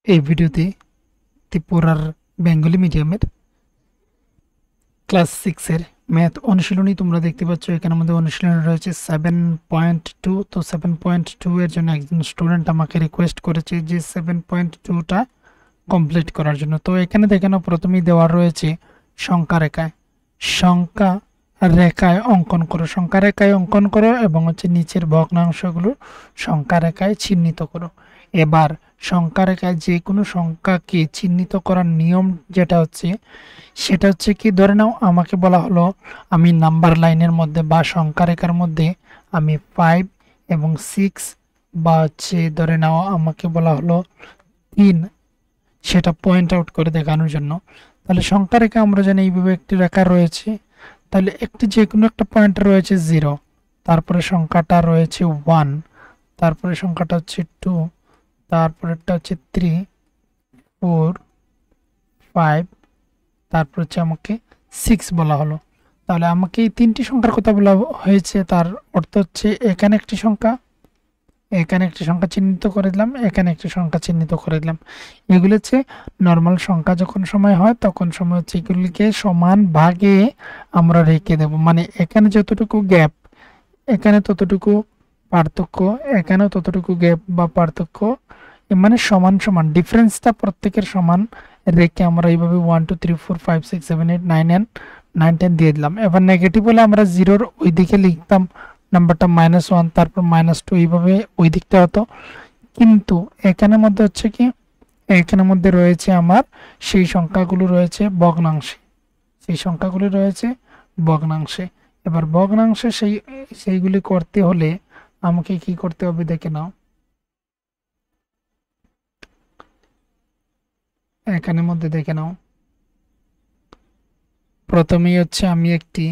এই ভিডিওতে ত্রিপুরার বেঙ্গলি মিডিয়ামের ক্লাস 6 এর ম্যাথ অনুশীলনী তোমরা দেখতে পাচ্ছ। এখানে আমাদের অনুশীলনী রয়েছে 7.2। তো 7.2 এর জন্য একজন স্টুডেন্ট আমাকে রিকোয়েস্ট করেছে যে 7.2টা কমপ্লিট করার জন্য। তো এখানে দেখে নাও, প্রথমেই দেওয়া রয়েছে সংখ্যা রেখায় সংখ্যা রেখায় অঙ্কন করো এবং নিচের ভগ্নাংশগুলো সংখ্যা রেখায় চিহ্নিত করো। এবার সংখ্যা রেখায় যে কোনো সংখ্যাকে চিহ্নিত করার নিয়ম সেটা হচ্ছে কি, ধরে নাও আমাকে বলা হলো আমি নাম্বার লাইনের মধ্যে বা সংখ্যা রেখার মধ্যে আমি 5 এবং 6 বা ধরে নাও আমাকে বলা হলো 3, সেটা পয়েন্ট আউট করে দেখানোর জন্য। তাহলে সংখ্যা রেখা আমরা জানি এইভাবে একটি রেখা রয়েছে, তাহলে যে কোনো একটা পয়েন্ট রয়েছে 0, তারপরে সংখ্যাটা রয়েছে 1, তারপরে সংখ্যাটা হচ্ছে 2, তারপরেরটা হচ্ছে 3, 4, 5, তারপর আমাকে 6 বলা হলো। তাহলে আমাকে এই তিনটি সংখ্যার কথা বলা হয়েছে, তার অর্থ হচ্ছে এখানে একটি সংখ্যা, এখানে একটি সংখ্যা চিহ্নিত করে দিলাম, এখানে একটি সংখ্যা চিহ্নিত করে দিলাম। এগুলো হচ্ছে নর্মাল সংখ্যা যখন সময় হয় তখন সময় হচ্ছে এগুলিকে সমান ভাগে আমরা রেখে দেব। মানে এখানে যতটুকু গ্যাপ, এখানে ততটুকু পার্থক্য, এখানেও ততটুকু গ্যাপ বা পার্থক্য, মানে সমান সমান ডিফারেন্সটা প্রত্যেকের সমান রেখে আমরা এইভাবে 1 2 3 4 5 6 7 8 9 and 9 10 দিয়ে দিলাম। এবার নেগেটিভ হলে আমরা জিরোর ওই দিকে লিখতাম নাম্বারটা -1, তারপর -2, এইভাবে ওই দিকটা হতো। কিন্তু এখানের মধ্যে হচ্ছে কি, এখানের মধ্যে রয়েছে আমার সেই সংখ্যাগুলো রয়েছে ভগ্নাংশে, এবার ভগ্নাংশে সেইগুলি করতে হলে আমাকে কি করতে হবে দেখে নাও। এখানের মধ্যে দেখে নাও, প্রথমেই হচ্ছে আমি একটি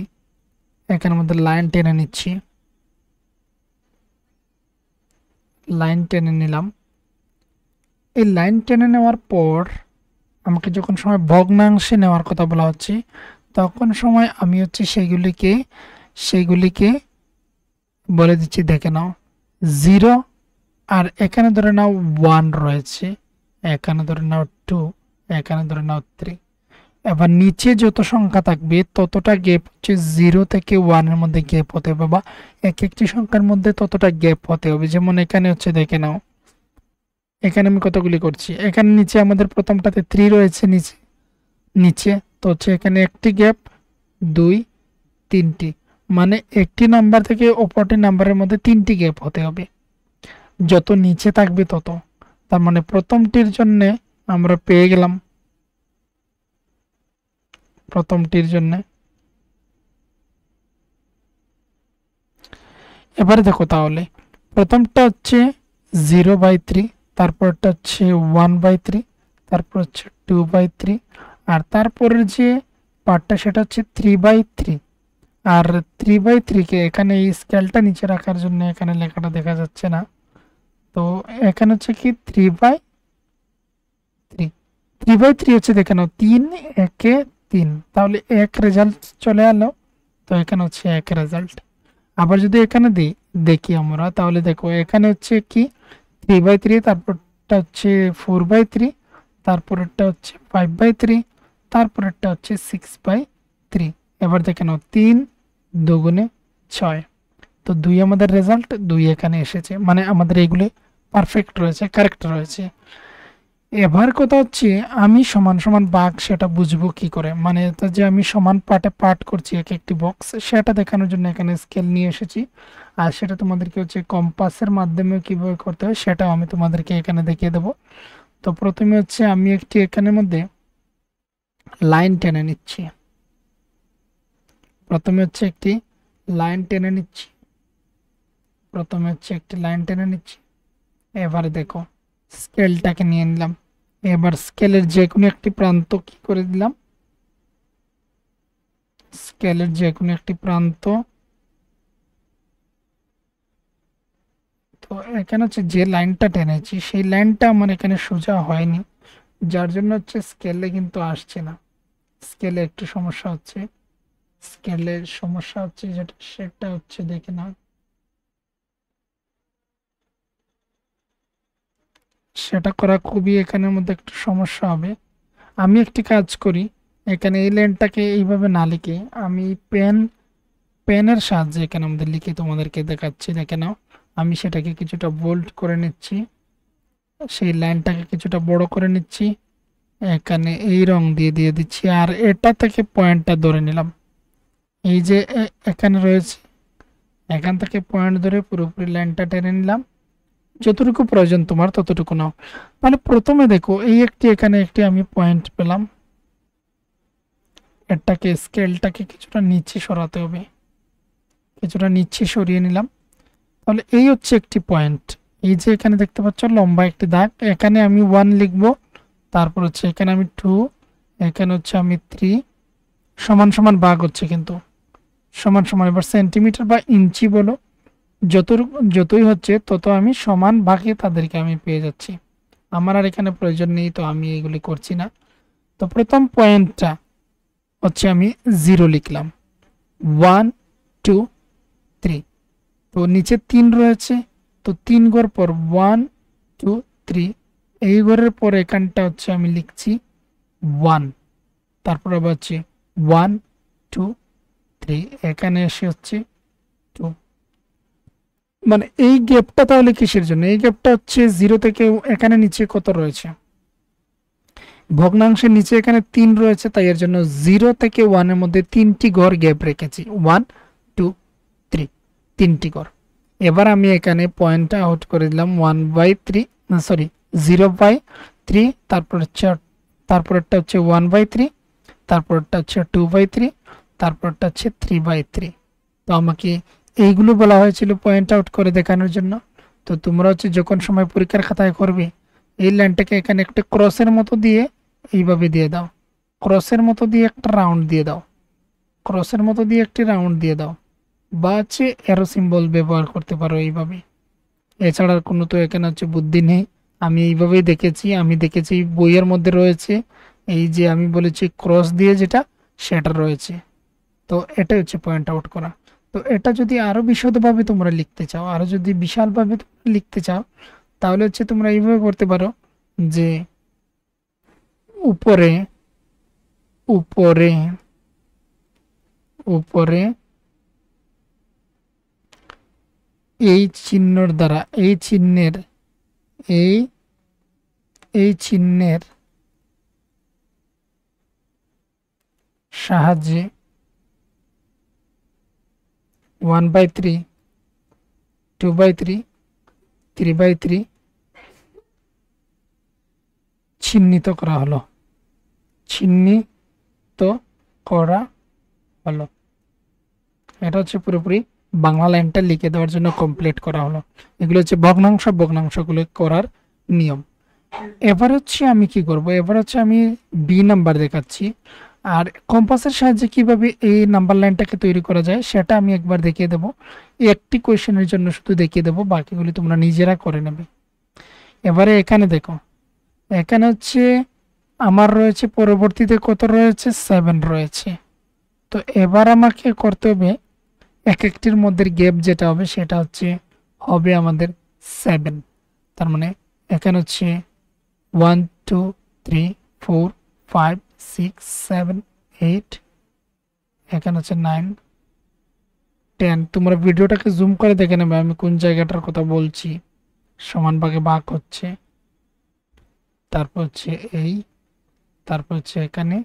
এখানের মধ্যে লাইন টেনে নিচ্ছি, লাইন টেনে নিলাম। এই লাইন টেনে নেওয়ার পর আমাকে যখন সময় ভগ্নাংশে নেওয়ার কথা বলা হচ্ছে, তখন সময় আমি সেইগুলিকে বলে দিচ্ছি। দেখে নাও 0, আর এখানে ধরে নাও 1 রয়েছে, এখানে ধরে নাও 2, এখানে ধরে নাও 3। এবার নিচে যত সংখ্যা থাকবে ততটা গ্যাপ হচ্ছে 0 থেকে 1 এর মধ্যে গ্যাপ হতে হবে, বা এক একটি সংখ্যার মধ্যে ততটা গ্যাপ হতে হবে। যেমন এখানে দেখে নাও, এখানে আমি কতগুলি করছি, এখানে নিচে আমাদের প্রথমটাতে 3 রয়েছে, নিচে নিচে তো এখানে একটি গ্যাপ, 2, 3টি, মানে একটি নাম্বার থেকে অপরটি নাম্বারের মধ্যে 3টি গ্যাপ হতে হবে। যত নিচে থাকবে তত, তার মানে প্রথমটির জন্য আমরা পেয়ে গেলাম, প্রথমটির জন্য। এবারে দেখো, তাহলে প্রথমটা হচ্ছে 0/3, তারপরটা হচ্ছে 1/3, তারপর হচ্ছে 2/3, আর তারপরের যে পার্টটা সেটা হচ্ছে 3/3। আর 3/3 কে এখানে এই স্কেলটা নিচে রাখার জন্য এখানে লেখাটা দেখা যাচ্ছে না, তো এখানে হচ্ছে কি 3/3, 3/3 হচ্ছে দেখে নাও 3 একে 3, তাহলে এক রেজাল্ট চলে এলো। তো এখানে হচ্ছে এক রেজাল্ট। আবার যদি এখানে দেখি আমরা, তাহলে দেখো এখানে হচ্ছে কি 3/3, তারপরটা হচ্ছে 4/3, তারপরেরটা হচ্ছে 5/3, তারপরেরটা হচ্ছে 6/3। এবার দেখে নাও 3 2 6, তো 2 আমাদের রেজাল্ট, 2 এখানে এসেছে, মানে আমাদের এইগুলি পারফেক্ট রয়েছে, কারেক্ট রয়েছে। এবার কথা হচ্ছে আমি সমান সমান ভাগ সেটা বুঝবো কি করে, মানে তো যে আমি সমান পার্টে পার্ট করছি এক একটি বক্স, সেটা দেখানোর জন্য এখানে স্কেল নিয়ে এসেছি। আর সেটা তোমাদেরকে কম্পাসের মাধ্যমে কিভাবে করতে হয় সেটাও আমি তোমাদেরকে এখানে দেখিয়ে দেবো। তো প্রথমে আমি একটি এখানের মধ্যে লাইন টেনে নিচ্ছি, প্রথমে একটি লাইন টেনে নিচ্ছি, এবারে দেখো স্কেলটাকে নিয়ে নিলাম। এবার স্কেলের যে কোনো একটি প্রান্ত কি করে দিলাম, স্কেলের যে কোনো একটি প্রান্ত, তো এখানে যে লাইনটা টেনেছি সেই লাইনটা আমার এখানে সোজা হয়নি, যার জন্য স্কেলে কিন্তু আসছে না। স্কেলে একটু সমস্যা হচ্ছে, যেটা সেটা দেখে না, সেটা করা খুবই এখানের মধ্যে একটু সমস্যা হবে। আমি একটি কাজ করি, এখানে এই লাইনটাকে এইভাবে না লিখে আমি পেনের সাহায্যে এখানে আমাদের লিখে তোমাদেরকে দেখাচ্ছি, দেখে নাও। আমি সেটাকে কিছুটা বোল্ড করে নিচ্ছি, সেই লাইনটাকে কিছুটা বড় করে নিচ্ছি, এখানে এই রং দিয়ে দিয়ে দিচ্ছি, আর এটা থেকে পয়েন্টটা ধরে নিলাম। এই যে এখানে রয়েছে, এখান থেকে পয়েন্ট ধরে পুরোপুরি লাইনটা টেনে নিলাম। যতটুকু প্রয়োজন তোমার ততটুকু নাও। মানে প্রথমে দেখো এই একটি এখানে একটি আমি পয়েন্ট পেলাম, এটাকে স্কেলটাকে কিছুটা নিচে সরাতে হবে, কিছুটা নিচে সরিয়ে নিলাম। তাহলে এই হচ্ছে একটি পয়েন্ট। এই যে এখানে দেখতে পাচ্ছ লম্বা একটি দাগ, এখানে আমি 1 লিখবো, তারপর হচ্ছে এখানে আমি 2, এখানে হচ্ছে আমি 3, সমান সমান ভাগ হচ্ছে কিন্তু সমান সমান। এবার সেন্টিমিটার বা ইঞ্চি বলো, যতই হচ্ছে তত আমি সমান ভাগে তাদেরকে আমি পেয়ে যাচ্ছি। আমার আর এখানে প্রয়োজন নেই, তো আমি এগুলি করছি না। তো প্রথম পয়েন্টটা হচ্ছে আমি 0 লিখলাম, 1 2 3। তো নিচে 3 রয়েছে, তো 3 ঘর পর 1 2 3, এই ঘরের পর এখানটা হচ্ছে আমি লিখছি 1, তারপর আবার হচ্ছে 1 2 3, এখানে এসে হচ্ছে 2। মানে এই গ্যাপটা তাহলে কিসের জন্য? এই গ্যাপটা হচ্ছে 0 থেকে এখানে নিচে কত রয়েছে, ভগ্নাংশের নিচে এখানে 3 রয়েছে, তাই এর জন্য 0 থেকে 1 এর মধ্যে 3টি ঘর গ্যাপ রেখেছি, 1 2 3, 3টি ঘর। এবার আমি এখানে পয়েন্টটা আউট করে দিলাম 1/3, সরি 0/3, তারপরটা হচ্ছে 1/3, তারপরটা হচ্ছে 2/3, তারপরটা হচ্ছে 3/3। তো আমাকে এইগুলো বলা হয়েছিল পয়েন্ট আউট করে দেখানোর জন্য। তো তোমরা হচ্ছে যখন সময় পরীক্ষার খাতায় করবে, এই লাইনটাকে এখানে একটা ক্রসের মতো দিয়ে এইভাবে দিয়ে দাও, ক্রসের মতো দিয়ে একটা রাউন্ড দিয়ে দাও, ক্রসের মতো দিয়ে একটি রাউন্ড দিয়ে দাও, বা হচ্ছে অ্যারো সিম্বল ব্যবহার করতে পারো এইভাবে। এছাড়া কোনো তো এখানে হচ্ছে বুদ্ধি নেই, আমি এইভাবেই দেখেছি, আমি দেখেছি বইয়ের মধ্যে রয়েছে, এই যে আমি বলেছি ক্রস দিয়ে যেটা সেটা রয়েছে। তো এটা হচ্ছে পয়েন্ট আউট করা। তো এটা যদি আরো বিশদভাবে তোমরা লিখতে চাও, আরো যদি বিশালভাবে তোমরা লিখতে চাও, তাহলে হচ্ছে তোমরা এইভাবে করতে পারো যে উপরে উপরে উপরে এই চিহ্নর দ্বারা, এই এই চিহ্নের সাহায্যে 1/3 2/3 3/3 চিহ্নিত করা হলো, চিহ্নিত করা হলো। এটা হচ্ছে পুরোপুরি বাংলা লাইনটা লিখে দেওয়ার জন্য কমপ্লিট করা হলো। এগুলো হচ্ছে ভগ্নাংশগুলো করার নিয়ম। এবার হচ্ছে আমি কি করব, এবার হচ্ছে আমি বি নাম্বার দেখাচ্ছি। আর কম্পাসের সাহায্যে কিভাবে এই নাম্বার লাইনটাকে তৈরি করা যায় সেটা আমি একবার দেখিয়ে দেবো। একটি কোয়েশ্চেনের জন্য শুধু দেখিয়ে দেবো, বাকিগুলি তোমরা নিজেরা করে নেবে। এবারে এখানে দেখো, এখানে হচ্ছে আমার রয়েছে পরবর্তীতে কত রয়েছে, 7 রয়েছে। তো এবার আমাকে করতে হবে এক একটির মধ্যে গ্যাপ যেটা হবে সেটা হবে আমাদের 7। তার মানে এখানে হচ্ছে 1 2 3 4 5 6 7 8, এখানে হচ্ছে 9 10। তোমরা ভিডিওটাকে জুম করে দেখে নেবে আমি কোন জায়গাটার কথা বলছি। সমান ভাগে ভাগ হচ্ছে, তারপর হচ্ছে এই, তারপর হচ্ছে এখানে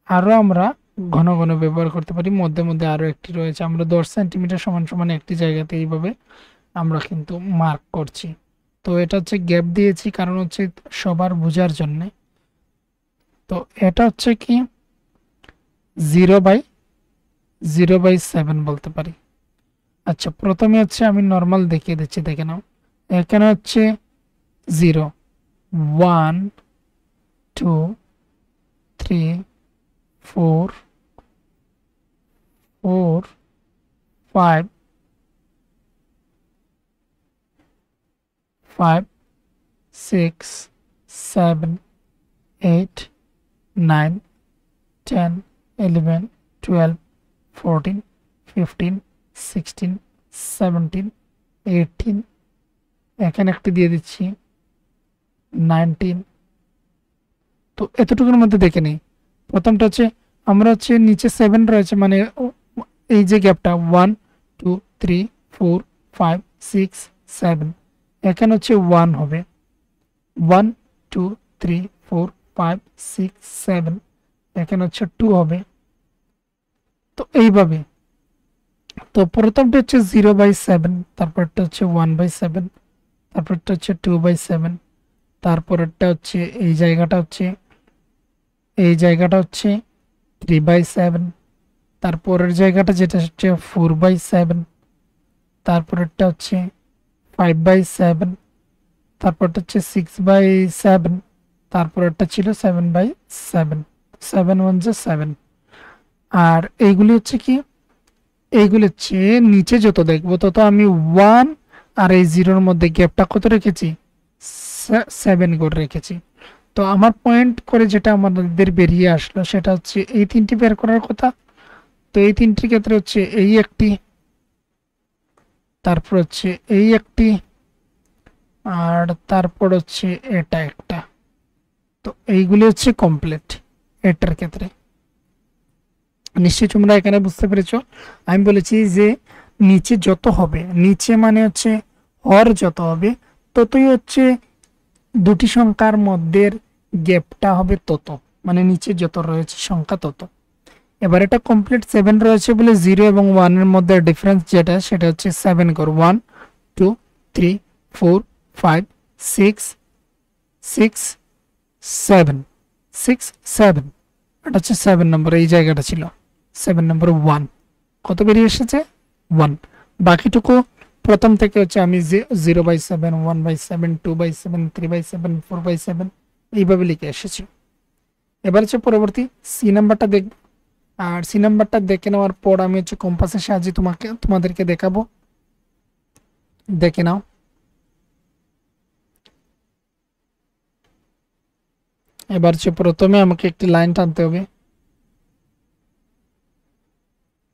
আরো আমরা ঘন ঘন ব্যবহার করতে পারি, মধ্যে মধ্যে আরো একটি রয়েছে। আমরা 10 সেন্টিমিটার সমান সমান একটি জায়গাতে এইভাবে আমরা কিন্তু মার্ক করছি। তো এটা হচ্ছে গ্যাপ দিয়েছি কারণ হচ্ছে সবার বোঝার জন্য। তো এটা হচ্ছে কি 0/7 বলতে পারি। আচ্ছা, প্রথমে হচ্ছে আমি নর্মাল দেখিয়ে দিচ্ছি, দেখে নাও। এখানে হচ্ছে 0 1 2 3 4 4 5 5 6 7 8 9 10 11 12 14 15 16 17 18, এখানে একটি দিয়ে দিচ্ছি 19। তো এতটুকুর মধ্যে দেখে নিই। প্রথমটা হচ্ছে আমরা হচ্ছে নিচে 7 রয়েছে, মানে এই যে গ্যাপটা 1 2 3 4 5 6 7, এখানে হচ্ছে 1 হবে, 1 2 3 4 5 6 7, এখানে হচ্ছে 2 হবে। তো এইভাবে, তো প্রথমটা হচ্ছে 0/7, তারপরটা হচ্ছে 1/7, তারপরটা হচ্ছে 2/7, তারপরেরটা হচ্ছে এই জায়গাটা হচ্ছে 3/7, তারপরের জায়গাটা যেটা হচ্ছে 4/7, তারপরেরটা হচ্ছে 5/7, তারপরটা হচ্ছে 6/7, তারপরেরটা ছিল 7/7, 7 1 যে 7। আর এইগুলি হচ্ছে কি, এইগুলি হচ্ছে নিচে যত দেখবো তত আমি 1 আর এই 0-র মধ্যে গ্যাপটা কত রেখেছি, 7 করে রেখেছি। তো আমার পয়েন্ট করে যেটা আমাদের বেরিয়ে আসলো সেটা হচ্ছে এই তিনটি বের করার কথা। তো এই তিনটির ক্ষেত্রে হচ্ছে এই একটি, তারপর হচ্ছে এই একটি, আর তারপর হচ্ছে এটা একটা। তো এইগুলি হচ্ছে কমপ্লিট এটার ক্ষেত্রে। নিশ্চয়ই তোমরা এখানে বুঝতে পেরেছো। আমি বলেছি যে নিচে যত হবে, নিচে মানে হচ্ছে হর যত হবে ততই হচ্ছে দুটি সংখ্যার মধ্যে গ্যাপটা হবে তত, মানে নিচে যত রয়েছে সংখ্যা তত। এবার এটা কমপ্লিট 7 রয়েছে বলে 0 এবং 1 এর মধ্যে ডিফারেন্স যেটা সেটা হচ্ছে 7 করে 1 2 3 4 5 6 6 7 6 7, এটা হচ্ছে 7 নম্বর, এই জায়গাটা ছিল 7 নম্বর 1, কত বেরিয়ে এসেছে 1। বাকিটুকু প্রথম থেকে হচ্ছে আমি 0/7 1/7 2/7 3/7 4/7 এইভাবে লিখে এসেছি। এবার হচ্ছে পরবর্তী সি নাম্বারটা দেখব। আর সি নাম্বারটা দেখে নেওয়ার পর আমি হচ্ছে কম্পাসের সাহায্যে তোমাদেরকে দেখাবো। দেখে নাও। এবার হচ্ছে প্রথমে আমাকে একটি লাইন টানতে হবে,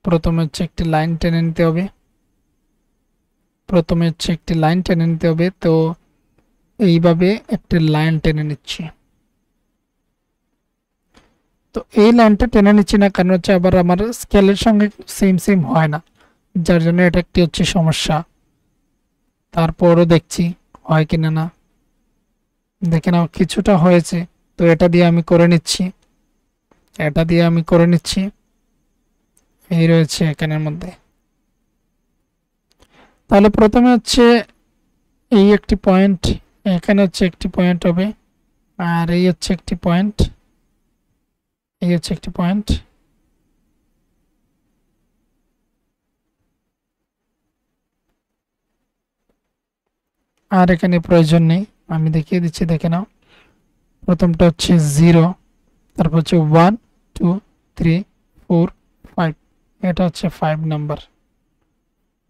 প্রথমে হচ্ছে একটি লাইন টেনে নিতে হবে, তো এইভাবে একটি লাইন টেনে নিচ্ছি। তো এই লাইনটা টেনে নিচ্ছি না, কারণ হচ্ছে আবার আমার স্কেলের সঙ্গে সেম হয় না, যার জন্য এটা একটি হচ্ছে সমস্যা। তারপরও দেখছি হয় কিনা না। দেখে নাও কিছুটা হয়েছে, তো এটা দিয়ে আমি করে নিচ্ছি, এই রয়েছে এখানের মধ্যে। তাহলে প্রথমে হচ্ছে এই একটি পয়েন্ট, এখানে হচ্ছে একটি পয়েন্ট হবে, আর এই হচ্ছে একটি পয়েন্ট, আর এখানে প্রয়োজন নেই, আমি দেখিয়ে দিচ্ছি, দেখে নাও। প্রথমটা হচ্ছে 0, তারপর হচ্ছে 1 2 3 4 5, এটা হচ্ছে 5 নাম্বার।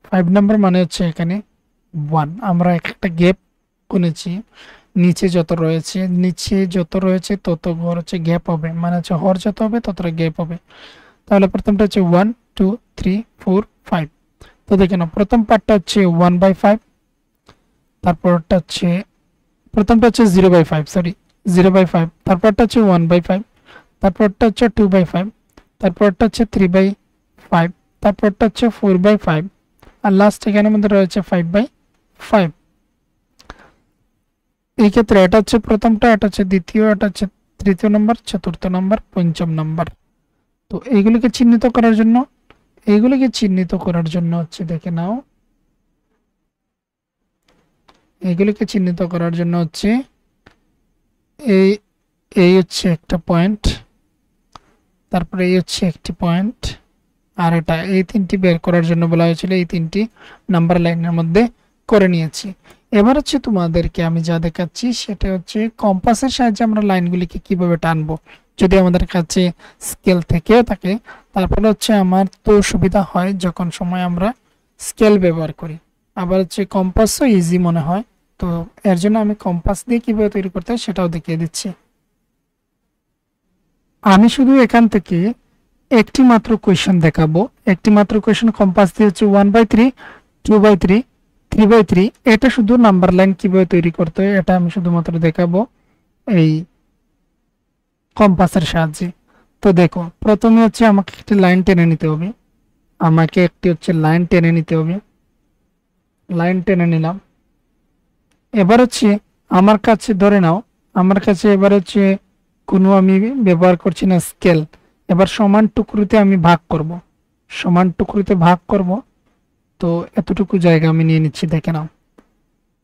5 নাম্বার মানে হচ্ছে এখানে 1। আমরা একটা গ্যাপ গুনেছি, নিচে যত রয়েছে তত ঘর হচ্ছে গ্যাপ হবে, মানে হচ্ছে হর যত হবে ততটা গ্যাপ হবে। তাহলে প্রথমটা হচ্ছে 1 2 3 4 5। তো দেখে নাও প্রথম পার্টটা হচ্ছে 1/5, তারপরটা হচ্ছে প্রথমটা হচ্ছে 0/5, সরি 0/5, তারপরটা হচ্ছে 1/5, তারপরটা হচ্ছে 2/5, তারপরটা হচ্ছে 3/5, তারপরটা হচ্ছে 4/5, আর লাস্ট এখানের মধ্যে রয়েছে 5/5। এই ক্ষেত্রে এটা হচ্ছে প্রথমটা, এটা হচ্ছে দ্বিতীয়, এটা হচ্ছে তৃতীয় নম্বর, চতুর্থ নম্বর, পঞ্চম নম্বর। তো এইগুলিকে চিহ্নিত করার জন্য হচ্ছে দেখে নাও, এইগুলিকে চিহ্নিত করার জন্য হচ্ছে এই এই হচ্ছে একটা পয়েন্ট, তারপরে এই হচ্ছে একটি পয়েন্ট, আর এটা এই তিনটি বের করার জন্য বলা হয়েছিল, এই তিনটি নাম্বার লাইনের মধ্যে করে নিয়েছি। এবার হচ্ছে তোমাদেরকে আমি যা দেখাচ্ছি সেটা হচ্ছে কম্পাসের সাহায্যে আমরা লাইনগুলিকে কিভাবে টানবো। যদি আমাদের কাছে স্কেল থেকেও থাকে, তারপরে হচ্ছে আমার তো সুবিধা হয় যখন সময় আমরা স্কেল ব্যবহার করি, আবার হচ্ছে কম্পাসও ইজি মনে হয়। তো এর জন্য আমি কম্পাস দিয়ে কিভাবে তৈরি করতে হয় সেটাও দেখিয়ে দিচ্ছি। আমি শুধু এখান থেকে একটি মাত্র কোয়েশ্চেন দেখাবো, একটি মাত্র কোয়েশ্চেন কম্পাস দিয়ে হচ্ছে 1/3 2/3 3/3 এটা শুধু নাম্বার লাইন কিভাবে তৈরি করতে হয় এটা আমি শুধুমাত্র দেখাবো এই কম্পাসের সাহায্যে। তো দেখো প্রথমে হচ্ছে আমাকে একটি লাইন টেনে নিতে হবে, লাইন টেনে নিতে হবে। লাইন টেনে নিলাম। এবার হচ্ছে আমার কাছে ধরে নাও আমার কাছে এবার হচ্ছে কোনো আমি ব্যবহার করছি না স্কেল। এবার সমান টুকরোতে আমি ভাগ করব, সমান টুকরোতে ভাগ করব। তো এতটুকু জায়গা আমি নিয়ে নিচ্ছি, দেখে নাও।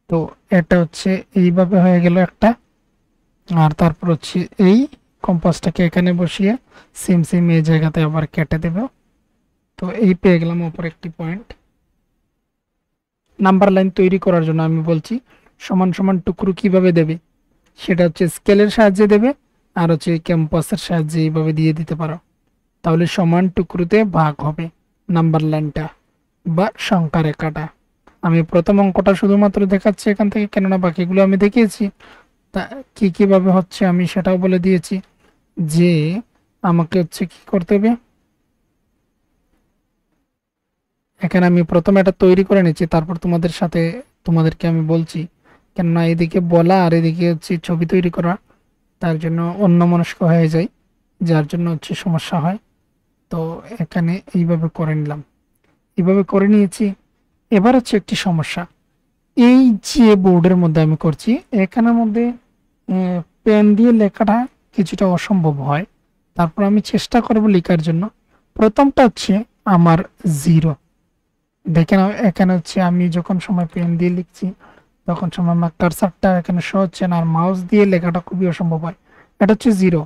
তো এটা হচ্ছে এইভাবে হয়ে গেল একটা। আর তারপর হচ্ছে এই কম্পাসটাকে এখানে বসিয়ে সেম সেম এই জায়গাতে আবার কেটে দেব। তো এই পেয়ে গেলাম অপর একটি পয়েন্ট। নাম্বার লাইন তৈরি করার জন্য আমি বলছি সমান সমান টুকরো কিভাবে দেবে, সেটা হচ্ছে স্কেলের সাহায্যে দেবে, আর হচ্ছে ক্যাম্পাসের সাহায্যে এইভাবে দিয়ে দিতে পারো। তাহলে সমান টুকরোতে ভাগ হবে নাম্বার লাইনটা বা সংখ্যা রেখাটা। আমি প্রথম অঙ্কটা শুধুমাত্র দেখাচ্ছি এখান থেকে, কেননা বাকিগুলো আমি দেখিয়েছি। তা কি কিভাবে হচ্ছে আমি সেটাও বলে দিয়েছি, যে আমাকে হচ্ছে কি করতে হবে। এখানে আমি প্রথমে এটা তৈরি করে নিচ্ছি, তারপর তোমাদেরকে আমি বলছি, কেননা এদিকে বলা আর এদিকে হচ্ছে ছবি তৈরি করা, তার জন্য অন্যমনস্ক হয়ে যায়, যার জন্য হচ্ছে সমস্যা হয়। তো এখানে এইভাবে করে নিলাম, এইভাবে করে নিয়েছি। এবার হচ্ছে একটি সমস্যা, এই যে বোর্ডের মধ্যে আমি করছি এখানের মধ্যে পেন দিয়ে লেখাটা কিছুটা অসম্ভব হয়। তারপর আমি চেষ্টা করব লেখার জন্য। প্রথমটা হচ্ছে আমার 0। দেখে নাও এখানে হচ্ছে আমি যখন সময় পেন দিয়ে লিখছি তখন সময় আমার কার্সারটা এখানে শো হচ্ছে না, আর মাউস দিয়ে লেখাটা খুবই অসম্ভব হয়। এটা হচ্ছে 0।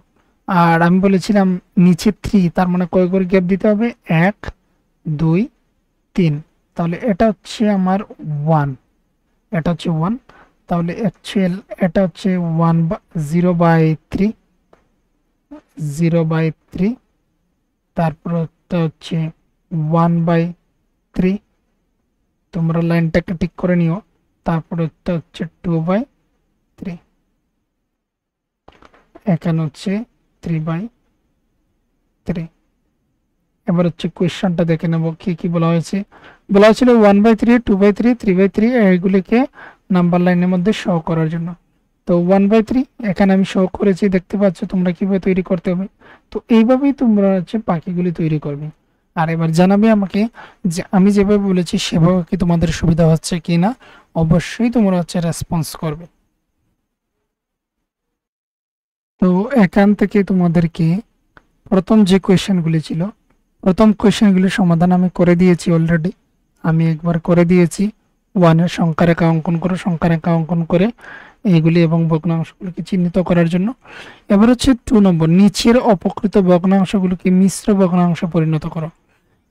আর আমি বলেছিলাম নিচে 3, তার মানে কয় করে গ্যাপ দিতে হবে, 1 2 3। তাহলে এটা হচ্ছে আমার 1, এটা হচ্ছে 1। তাহলে অ্যাকচুয়াল এটা হচ্ছে 0/3, 0/3। তারপর এটা হচ্ছে 1/3। তোমরা লাইনটাকে ঠিক করে নিও। তারপর এটা হচ্ছে 2/3, এখানে হচ্ছে 3/3। এবার হচ্ছে কোয়েশ্চনটা দেখে নেব কি কি বলা হয়েছে। বলা হয়েছিল 1/3, 2/3, 3/3 এইগুলিকে নাম্বার লাইনের মধ্যে শো করার জন্য। তো 1/3 এখানে আমি শো করেছি, দেখতে পাচ্ছ তোমরা কিভাবে তৈরি করতে হবে। তো এইভাবেই তোমরা হচ্ছে বাকিগুলি তৈরি করবে। আর এবার জানাবে আমাকে যে আমি যেভাবে বলেছি সেভাবে কি তোমাদের সুবিধা হচ্ছে কি না। অবশ্যই তোমরা হচ্ছে রেসপন্স করবে। তো এখান থেকে তোমাদেরকে প্রথম যে কোয়েশ্চেনগুলি ছিল, প্রথম কোয়েশ্চেনগুলির সমাধান আমি করে দিয়েছি অলরেডি। আমি একবার করে দিয়েছি। 1-এর সংখ্যা রেখা অঙ্কন করো, সংখ্যা রেখা অঙ্কন করে এইগুলি এবং ভগ্নাংশগুলিকে চিহ্নিত করার জন্য। এবার হচ্ছে 2 নম্বর, নিচের অপকৃত ভগ্নাংশগুলিকে মিশ্র ভগ্নাংশে পরিণত করো।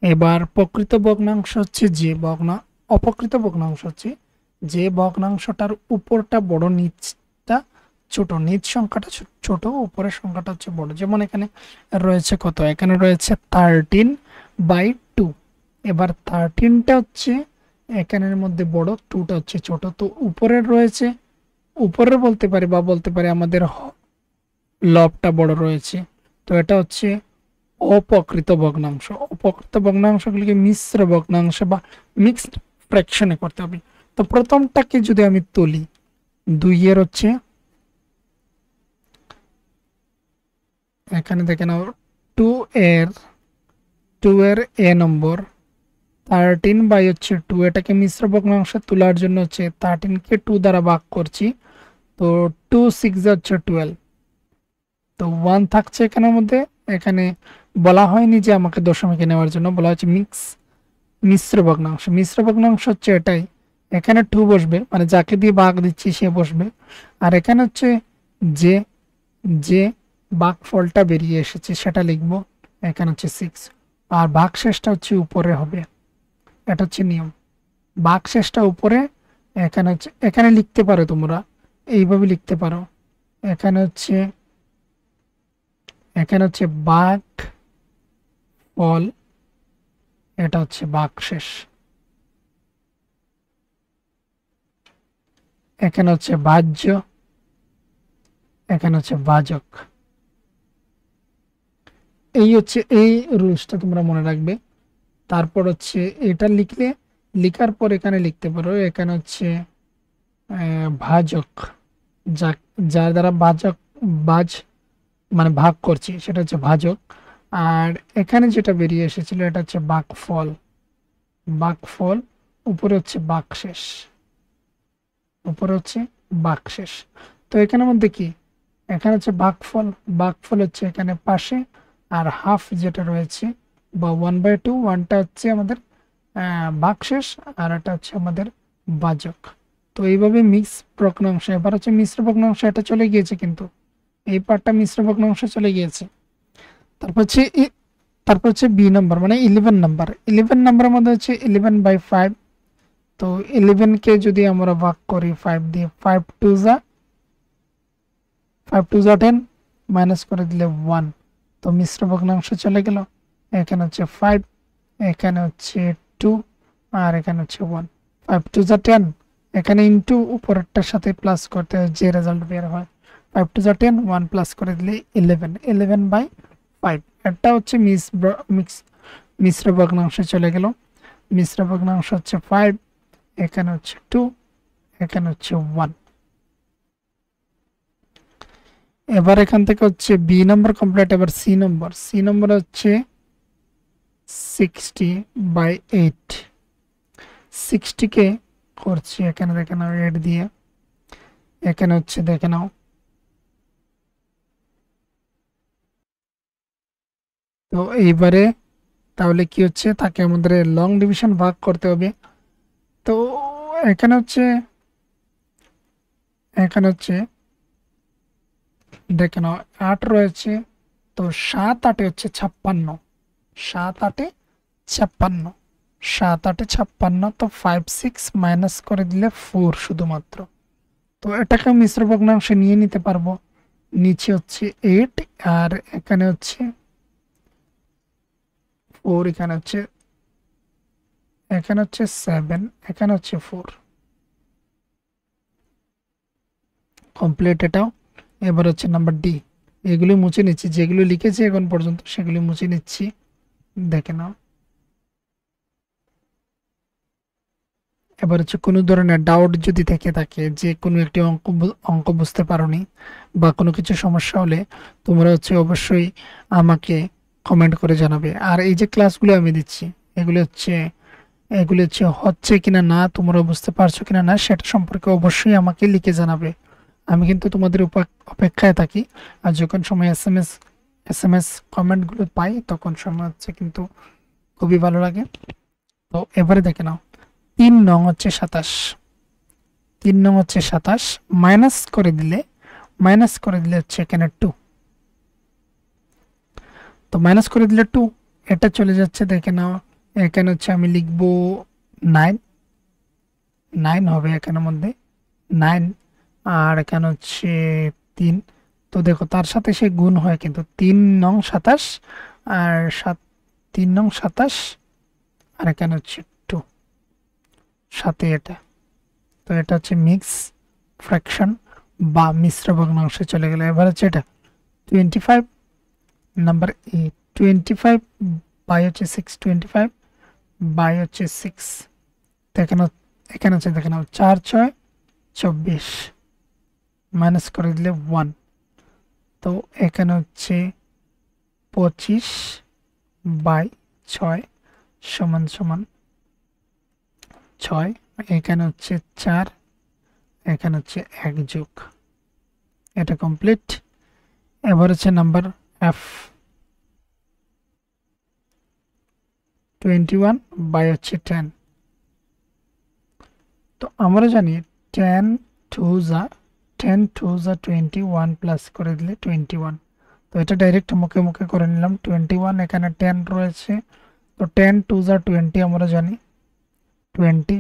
এবার প্রকৃত ভগ্নাংশ হচ্ছে অপকৃত ভগ্নাংশ হচ্ছে যে ভগ্নাংশটার উপরটা বড় নিচটা ছোট, নিচ সংখ্যাটা ছোট, উপরের সংখ্যাটা হচ্ছে বড়। যেমন এখানে রয়েছে কত, এখানে রয়েছে 13/2। এবার 13টা হচ্ছে এখানের মধ্যে বড়, 2টা হচ্ছে ছোট। তো উপরের বলতে পারি বা বলতে পারি আমাদের লবটা বড় রয়েছে। তো এটা হচ্ছে অপকৃত ভগ্নাংশ। অপকৃত ভগ্নাংশগুলিকে মিশ্র ভগ্নাংশ বা মিক্সড ফ্র্যাকশনে করতে হবে। তো প্রথমটাকে যদি আমি তুলি, 2-এর হচ্ছে এখানে দেখে নাও 2 এর এ নম্বর 13/2, এটাকে মিশ্র ভগ্নাংশে তোলার জন্য হচ্ছে 13কে 2 দ্বারা ভাগ করছি। তো 2 6 হচ্ছে 12। তো 1 থাকছে এখানের মধ্যে। এখানে বলা হয়নি যে আমাকে দশমিকে নেওয়ার জন্য, বলা হচ্ছে মিশ্র ভগ্নাংশ। মিশ্র ভগ্নাংশ হচ্ছে এটাই, এখানে 2 বসবে, মানে যাকে দিয়ে ভাগ দিচ্ছি সে বসবে। আর এখানে হচ্ছে যে যে ভাগফলটা বেরিয়ে এসেছে সেটা লিখবো, এখানে হচ্ছে 6। আর ভাগশেষটা হচ্ছে উপরে হবে, এটা হচ্ছে নিয়ম। ভাগশেষটা উপরে, এখানে লিখতে পারো তোমরা, এইভাবে লিখতে পারো। এখানে হচ্ছে ভাগ ফল, এটা হচ্ছে ভাগশেষ। এখানে হচ্ছে ভাজ্য, এখানে হচ্ছে ভাজক। এই রুলসটা তোমরা মনে রাখবে। তারপর হচ্ছে এটা লিখলে লিখার পর এখানে লিখতে পারো এখানে হচ্ছে ভাজক, যা যার দ্বারা বাজ মানে ভাগ করছি সেটা হচ্ছে ভাজক। আর এখানে যেটা বেরিয়ে এসেছিল এটা হচ্ছে বাকফল। বাকফল, উপরে হচ্ছে বাকশেষ, উপরে হচ্ছে বাকশেষ। তো এখানের মধ্যে কি, এখানে হচ্ছে বাকফল, বাকফল হচ্ছে এখানে পাশে, আর হাফ যেটা রয়েছে বা 1/2, ওয়ানটা হচ্ছে আমাদের বাকশেষ, আর এটা হচ্ছে আমাদের বাজক। তো এইভাবে মিক্স ভগ্নাংশ, এবার হচ্ছে মিশ্র ভগ্নাংশ, এটা চলে গিয়েছে কিন্তু এই পার্টটা মিশ্র ভগ্নাংশ চলে গিয়েছে। তারপর হচ্ছে তারপর হচ্ছে বি নাম্বার মানে 11 নাম্বার। 11 নাম্বারের মধ্যে হচ্ছে 11/5। তো 11 কে যদি আমরা ভাগ করি 5 দিয়ে, 5 2 যা 10, মাইনাস করে দিলে 1। তো মিশ্র ভগ্নাংশ চলে গেল। এখানে হচ্ছে 5, এখানে হচ্ছে 2, আর এখানে হচ্ছে 1। 5 2 যা 10, এখানে ইন্টু উপরেরটার সাথে প্লাস করতে যে রেজাল্ট বের হয়। 5 2 যা 10, 1 প্লাস করে দিলে 11, 11/5। এটা হচ্ছে মিশ্র ভগ্নাংশে চলে গেল। মিশ্র ভগ্নাংশ হচ্ছে 5, এখানে হচ্ছে 2, এখানে হচ্ছে 1। এবার এখান থেকে হচ্ছে বি নম্বর কমপ্লিট। এবার সি নম্বর হচ্ছে 60/8। 60 কে করছি এখানে দেখে নাও 8 দিয়ে, এখানে হচ্ছে দেখে নাও তো এইবারে তাহলে কি হচ্ছে, তাকে আমাদের লং ডিভিশন ভাগ করতে হবে। তো এখানে হচ্ছে এখানে হচ্ছে দেখে নাও 8 রয়েছে, তো 7 8 হচ্ছে 56, 7 8 56, 7 8 56। তো 5 6 মাইনাস করে দিলে 4 শুধুমাত্র। তো এটাকে মিশ্র ভগ্নাংশে নিয়ে নিতে পারবো। নিচে হচ্ছে 8, আর এখানে হচ্ছে 4, এখানে হচ্ছে 7, এখানে হচ্ছে 4। কমপ্লিট এটাও। এবার হচ্ছে নাম্বার ডি। এগুলি মুছে নিচ্ছি, যেগুলো লিখেছি এখন পর্যন্ত সেগুলি মুছে নিচ্ছি, দেখে নাও। এবার হচ্ছে কোনো ধরনের ডাউট যদি থেকে থাকে যে কোনো একটি অঙ্ক বুঝতে পারোনি বা কোনো কিছু সমস্যা হলে তোমরা হচ্ছে অবশ্যই আমাকে কমেন্ট করে জানাবে। আর এই যে ক্লাসগুলো আমি দিচ্ছি এগুলি হচ্ছে কিনা না, তোমরা বুঝতে পারছো কিনা না, সেটা সম্পর্কে অবশ্যই আমাকে লিখে জানাবে। আমি কিন্তু তোমাদের অপেক্ষায় থাকি। আর যখন সময় এস এম এস কমেন্টগুলো পাই তখন সময় হচ্ছে কিন্তু খুবই ভালো লাগে। তো এবারে দেখে নাও 3 নং হচ্ছে 27, 3 নং হচ্ছে 27, মাইনাস করে দিলে হচ্ছে এখানে 2। তো মাইনাস করে দিলে 2, এটা চলে যাচ্ছে দেখে নাও। এখানে হচ্ছে আমি লিখবো 9, 9 হবে এখানের মধ্যে 9, আর এখানে হচ্ছে 3। তো দেখো তার সাথে সে গুণ হয় কিন্তু 3 নং 27 আর 3 নং 27, আর এখানে হচ্ছে 2 সাথে এটা। তো এটা হচ্ছে মিক্স ফ্র্যাকশন বা মিশ্র ভগ্নাংশে চলে গেল। এবার হচ্ছে এটা 25 নাম্বার এ, 25 বাই হচ্ছে 6, 25 বাই হচ্ছে 6। দেখানো, এখানে হচ্ছে দেখানো 4 6 24, মাইনাস করে দিলে 1। তো এখানে হচ্ছে 25/6 সমান সমান 6। এখানে হচ্ছে 4, এখানে হচ্ছে 1 যোগ। এটা কমপ্লিট। এবার হচ্ছে নাম্বার এফ 21/10। তো আমরা জানি 10 2 যা 21 প্লাস করে দিলে 21। তো এটা ডাইরেক্ট মুখে মুখে করে নিলাম। 21, এখানে 10 রয়েছে, তো 10 2 যা 20 আমরা জানি 20,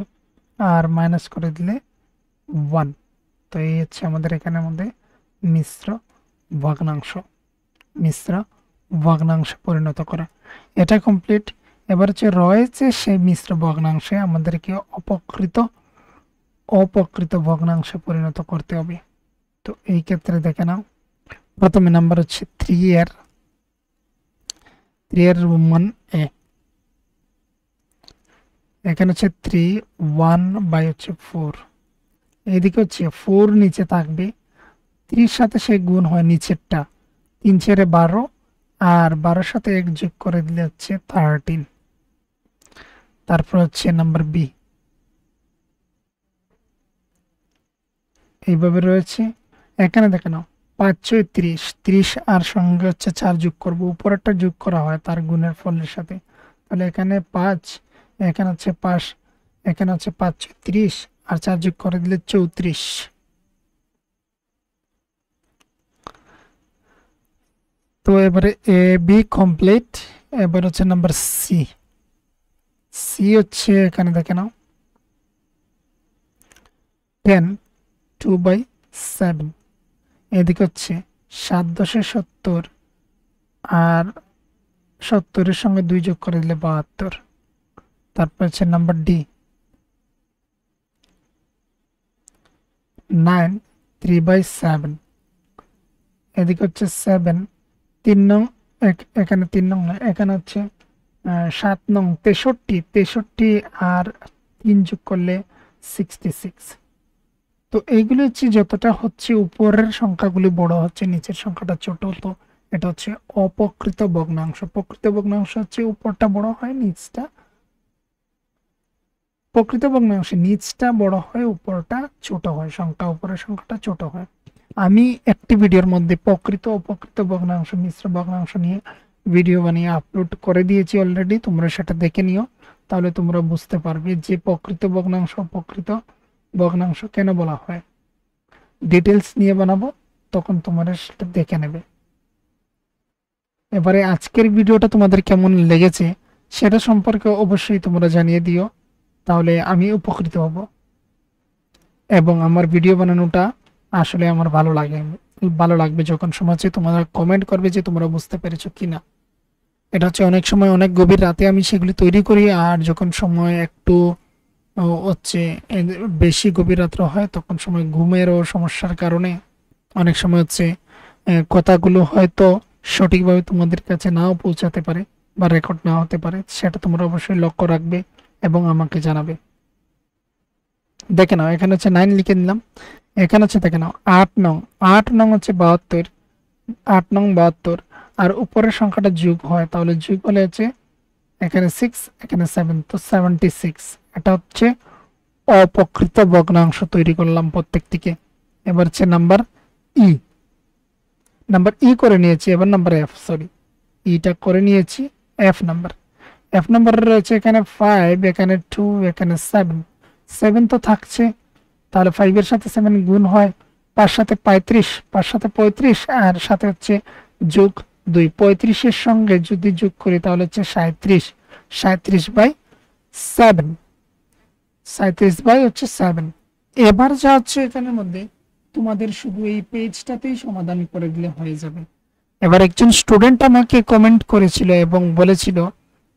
আর মাইনাস করে দিলে 1। তো এই হচ্ছে আমাদের এখানে মধ্যে মিশ্র ভগ্নাংশ, মিশ্র ভগ্নাংশে পরিণত করা। এটা কমপ্লিট। এবার হচ্ছে রয়েছে সেই মিশ্র ভগ্নাংশে আমাদেরকে অপকৃত ভগ্নাংশে পরিণত করতে হবে। তো এই ক্ষেত্রে দেখে নাও, প্রথমে নাম্বার হচ্ছে 3 এর রোমান এ। এখানে হচ্ছে 3, 1 বাই হচ্ছে 4, এদিকে হচ্ছে 4 নিচে থাকবে, 3 সাথে সে গুণ হয় নিচেরটা, 3 × 12, আর 12 সাথে 1 যোগ করে দিলে হচ্ছে 13। তারপর হচ্ছে নাম্বার বি, এইভাবে রয়েছে। এখানে দেখে নাও 5 × 30, 30 আর সঙ্গে হচ্ছে 4 যোগ করব, উপরেরটা যোগ করা হয় তার গুণের ফলের সাথে, তাহলে এখানে 5, এখানে হচ্ছে 5, এখানে হচ্ছে 5 × 30 আর 4 যোগ করে দিলে 34। তো এবারে এ বি কমপ্লিট। এবার হচ্ছে নাম্বার সি, সি হচ্ছে এখানে দেখে নাও 10, 2/7, এদিকে হচ্ছে 7 × 10 = 70, আর 70-এর সঙ্গে 2 যোগ করে দিলে 72। তারপর হচ্ছে নাম্বার ডি, 9, 3/7, এদিকে হচ্ছে 7, 3 নং, এখানে 3 নং না, এখানে হচ্ছে 7 নং, 63, 63 আর 3 যোগ করলে 66। তো এইগুলো হচ্ছে যতটা হচ্ছে উপরের সংখ্যাগুলি বড় হচ্ছে নিচের সংখ্যাটা ছোট, তো এটা হচ্ছে অপ্রকৃত ভগ্নাংশ। প্রকৃত ভগ্নাংশ হচ্ছে উপরটা বড় হয় নিচটা, প্রকৃত ভগ্নাংশে নিচটা বড় হয় উপরটা ছোট হয়, সংখ্যা উপরের সংখ্যাটা ছোট হয়। আমি একটি ভিডিওর মধ্যে প্রকৃত অপ্রকৃত ভগ্নাংশ মিশ্র ভগ্নাংশ নিয়ে ভিডিও বানিয়ে আপলোড করে দিয়েছি অলরেডি, তোমরা সেটা দেখে নিও, তাহলে তোমরা বুঝতে পারবে যে প্রকৃত ভগ্নাংশ অপ্রকৃত ভগ্নাংশ কেন বলা হয়। ডিটেলস নিয়ে বানাবো, তখন তোমরা সেটা দেখে নেবে। এবারে আজকের ভিডিওটা তোমাদের কেমন লেগেছে সেটা সম্পর্কে অবশ্যই তোমরা জানিয়ে দিও, তাহলে আমি উপকৃত হব এবং আমার ভিডিও বানানোটা আসলে আমার ভালো লাগবে যখন সময় হচ্ছে তোমরা কমেন্ট করবে যে তোমরা বুঝতে পেরেছো কিনা। এটা হচ্ছে অনেক সময় অনেক গভীর রাতে আমি সেগুলি তৈরি করি, আর যখন সময় একটু হচ্ছে বেশি গভীর রাত্র হয় তখন সময় ঘুমেরও সমস্যার কারণে অনেক সময় হচ্ছে কথাগুলো হয়তো সঠিকভাবে তোমাদের কাছে নাও পৌঁছাতে পারে বা রেকর্ড না হতে পারে, সেটা তোমরা অবশ্যই লক্ষ্য রাখবে এবং আমাকে জানাবে। দেখে নাও এখানে হচ্ছে 9 লিখে নিলাম, এখানে হচ্ছে দেখে নাও 8 নং, 8 নং হচ্ছে 72, 8 নং 72, আর উপরের সংখ্যাটা যোগ হয়, তাহলে যোগ হলে হচ্ছে এখানে 6, এখানে 7, তো 76। এটা হচ্ছে অপ্রকৃত ভগ্নাংশ তৈরি করলাম প্রত্যেকটিকে। এবার হচ্ছে নাম্বার ই, নাম্বার ই করে নিয়েছি, এবার নাম্বার এফ, সরি ইটা করে নিয়েছি, এফ নাম্বার, এফ নাম্বার রয়েছে এখানে 5, এখানে 2, এখানে 7, 7 তো থাকছে, তাহলে 5 এর সাথে 7 গুণ হয়, 5 সাথে 35, 5 সাথে 35, আর সাথে হচ্ছে যোগ 2, 35 এর সঙ্গে যদি যোগ করি তাহলে হচ্ছে 37, 37/7, 37/7। এবার যা হচ্ছে এখানের মধ্যে তোমাদের শুধু এই পেজটাতেই সমাধান করে দিলে হয়ে যাবে। এবার একজন স্টুডেন্ট আমাকে কমেন্ট করেছিল এবং বলেছিল,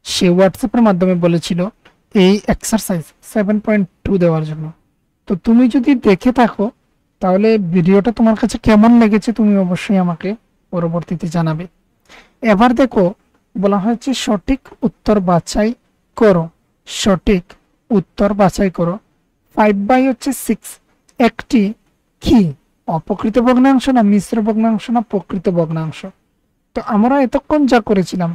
সে হোয়াটসঅ্যাপের মাধ্যমে বলেছিল এই এক্সারসাইজ 7.2 দেওয়ার জন্য। তো তুমি যদি দেখে থাকো তাহলে ভিডিওটা তোমার কাছে কেমন লেগেছে তুমি অবশ্যই আমাকে পরবর্তীতে জানাবে। এবার দেখো বলা হয়েছে সঠিক উত্তর বাছাই করো, সঠিক উত্তর বাছাই করো। 5/6 একটি কি অপ্রকৃত ভগ্নাংশ না মিশ্র ভগ্নাংশ না প্রকৃত ভগ্নাংশ? তো আমরা এতক্ষণ যা করেছিলাম,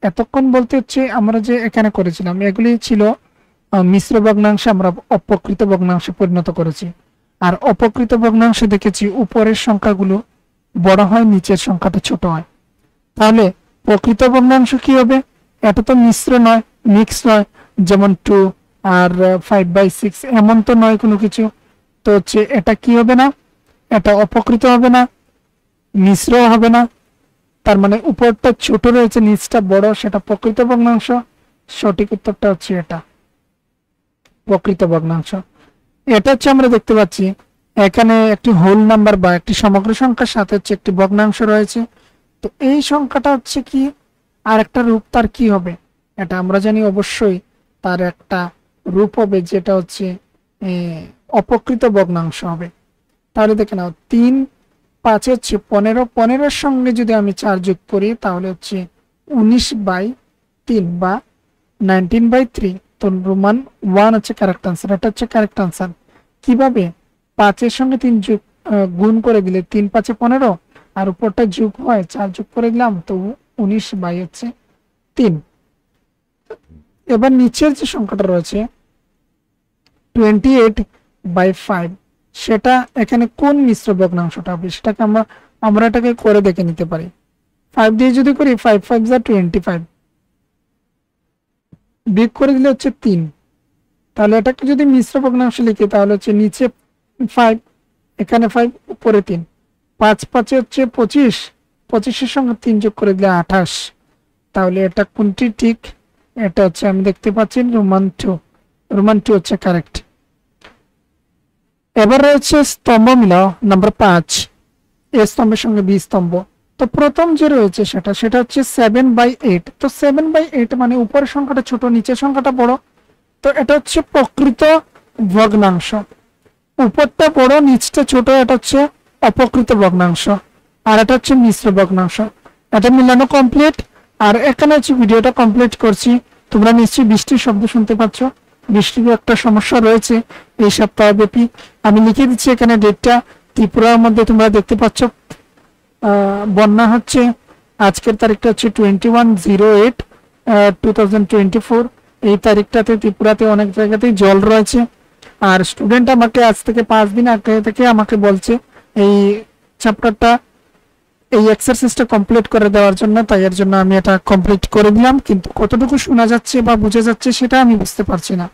এতক্ষণ বলতে হচ্ছে আমরা যে এখানে করেছিলাম এগুলি ছিল মিশ্র ভগ্নাংশে আমরা অপ্রকৃত ভগ্নাংশে পরিণত করেছি। আর অপ্রকৃত ভগ্নাংশে দেখেছি উপরের সংখ্যাগুলো বড় হয় নিচের সংখ্যাটা ছোট হয়। তাহলে প্রকৃত ভগ্নাংশ কি হবে? এটা তো মিশ্র নয়, মিক্স নয়, যেমন 2 আর 5/6 এমন তো নয় কোনো কিছু। তো হচ্ছে এটা কি হবে না, এটা অপ্রকৃত হবে না, মিশ্র হবে না, তার মানে উপরটা ছোট রয়েছে নিচটা বড়, সেটা প্রকৃত ভগ্নাংশ। সঠিক উত্তরটা হচ্ছে এটা প্রকৃত ভগ্নাংশ। এটা হচ্ছে আমরা দেখতে পাচ্ছি এখানে একটি হোল নাম্বার বা একটি সমগ্র সংখ্যার সাথে হচ্ছে একটি ভগ্নাংশ রয়েছে। তো এই সংখ্যাটা হচ্ছে কি আর একটা রূপ তার কি হবে এটা আমরা জানি, অবশ্যই তার একটা রূপ হবে যেটা হচ্ছে অপ্রকৃত ভগ্নাংশ হবে। তাহলে দেখে নাও 3, 5 হচ্ছে 15, 15-এর সঙ্গে যদি আমি 4 যোগ করি তাহলে হচ্ছে 19/3 বা 19/3। তো রোমান 1 হচ্ছে কারেক্ট আনসার, এটা হচ্ছে কারেক্ট আনসার। কিভাবে? 5 এর সঙ্গে 3 যোগ গুণ করে দিলে 3 5 15, আর উপরটা যোগ হয় 4 যোগ করে দিলাম, তো 19 বাই হচ্ছে 3। এবার নিচের যে সংখ্যাটা রয়েছে 28/5, সেটা এখানে কোন মিশ্র ভগ্নাংশটা হবে সেটাকে আমরা এটাকে করে দেখে নিতে পারি। 5 দিয়ে যদি করি 5 5 যা 25, বিয়োগ করে দিলে হচ্ছে 3। তাহলে এটাকে যদি মিশ্র ভগ্নাংশ লিখি তাহলে হচ্ছে নিচে 5, এখানে 5, উপরে 3, 5 5 হচ্ছে 25, 25-এর সঙ্গে 3 যোগ করে দিলে 28। তাহলে এটা কোনটি ঠিক? এটা হচ্ছে আমি দেখতে পাচ্ছি রোমান 2, রোমান 2 হচ্ছে কারেক্ট। এবার রয়েছে স্তম্ভ মিলাও নাম্বার 5, এ স্তম্ভের সঙ্গে বি স্তম্ভ। তো প্রথম যে রয়েছে সেটা হচ্ছে 7/8। তো 7/8 মানে উপরের সংখ্যাটা ছোট, নিচের সংখ্যাটা বড়। তো এটা হচ্ছে প্রকৃত ভগ্নাংশ, উপরটা বড় নিচটা ছোট, এটা হচ্ছে অপ্রকৃত ভগ্নাংশ। আর এটা হচ্ছে মিশ্র ভগ্নাংশ। এটা মিলানো কমপ্লিট। আর এখানে হচ্ছে ভিডিওটা কমপ্লিট করছি। তোমরা নিশ্চয়ই বৃষ্টির শব্দ শুনতে পাচ্ছ, বৃষ্টির একটা সমস্যা রয়েছে এই সপ্তাহ ব্যাপী। আমি লিখে দিচ্ছি এখানে ডেটটা। ত্রিপুরার মধ্যে তোমরা দেখতে পাচ্ছ বন্যা হচ্ছে। আজকের তারিখটা হচ্ছে 21/08/2024। এই তারিখটাতে ত্রিপুরাতে অনেক জায়গাতেই জল রয়েছে। আর স্টুডেন্ট আমাকে আজ থেকে 5 দিন আগে থেকে আমাকে বলছে এই চ্যাপ্টারটা, এই এক্সারসাইজটা কমপ্লিট করে দেওয়ার জন্য। তাই এর জন্য আমি এটা কমপ্লিট করে দিলাম, কিন্তু কতটুকু শোনা যাচ্ছে বা বোঝা যাচ্ছে সেটা আমি বুঝতে পারছি না।